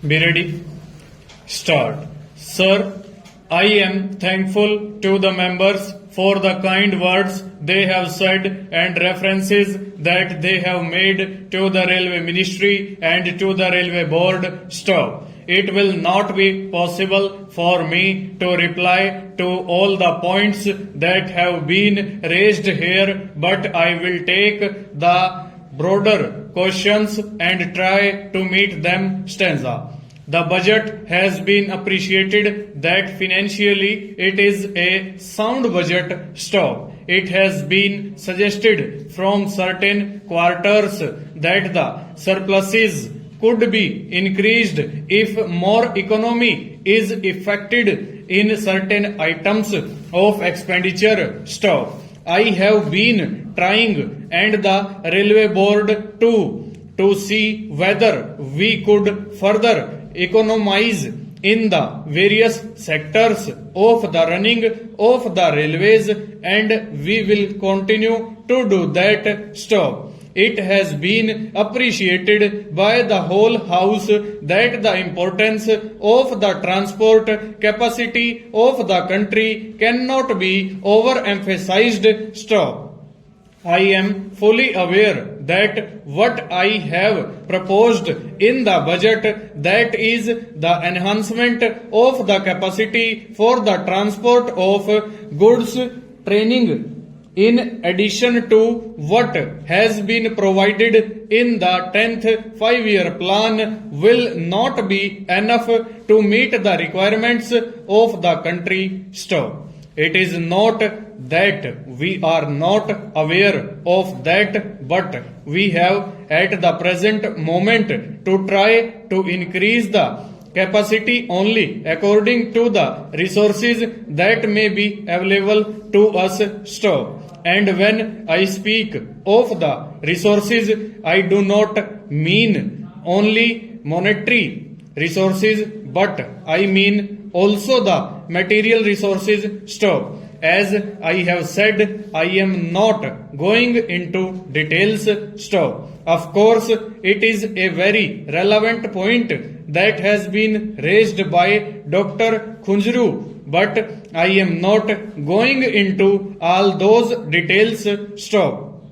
Be ready. Start. Sir, I am thankful to the members for the kind words they have said and references that they have made to the Railway Ministry and to the Railway Board. Stop. It will not be possible for me to reply to all the points that have been raised here, but I will take the broader questions and try to meet them stanza. The budget has been appreciated that financially it is a sound budget. Stop. It has been suggested from certain quarters that the surpluses could be increased if more economy is effected in certain items of expenditure. Stop. I have been trying and the railway board too to see whether we could further economize in the various sectors of the running of the railways, and we will continue to do that. Stop. It has been appreciated by the whole House that the importance of the transport capacity of the country cannot be overemphasized. Stop. I am fully aware that what I have proposed in the budget, that is the enhancement of the capacity for the transport of goods, training, in addition to what has been provided in the 10th 5-year plan, will not be enough to meet the requirements of the country. Stop. It is not that we are not aware of that, but we have at the present moment to try to increase the capacity only according to the resources that may be available to us. Stop. And when I speak of the resources, I do not mean only monetary resources, but I mean also the material resources. Stop. As I have said, I am not going into details. Stop. Of course, it is a very relevant point that has been raised by Dr. Khunjru, but I am not going into all those details. Stop.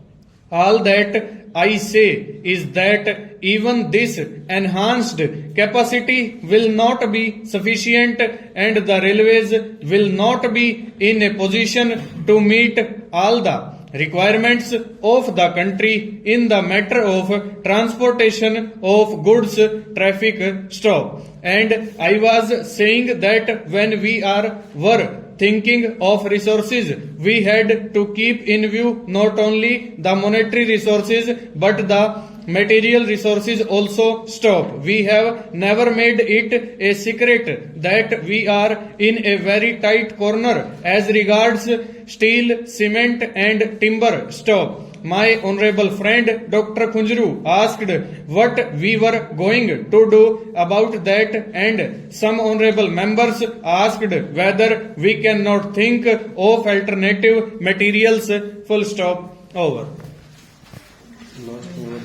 All that I say is that even this enhanced capacity will not be sufficient and the railways will not be in a position to meet all the requirements of the country in the matter of transportation of goods traffic. Stop. And I was saying that when we were thinking of resources, we had to keep in view not only the monetary resources but the material resources also. Stop. We have never made it a secret that we are in a very tight corner as regards steel, cement and timber. Stop. My honorable friend Dr. Khunjru asked what we were going to do about that, and some honorable members asked whether we cannot think of alternative materials. Full stop. Over. Last word.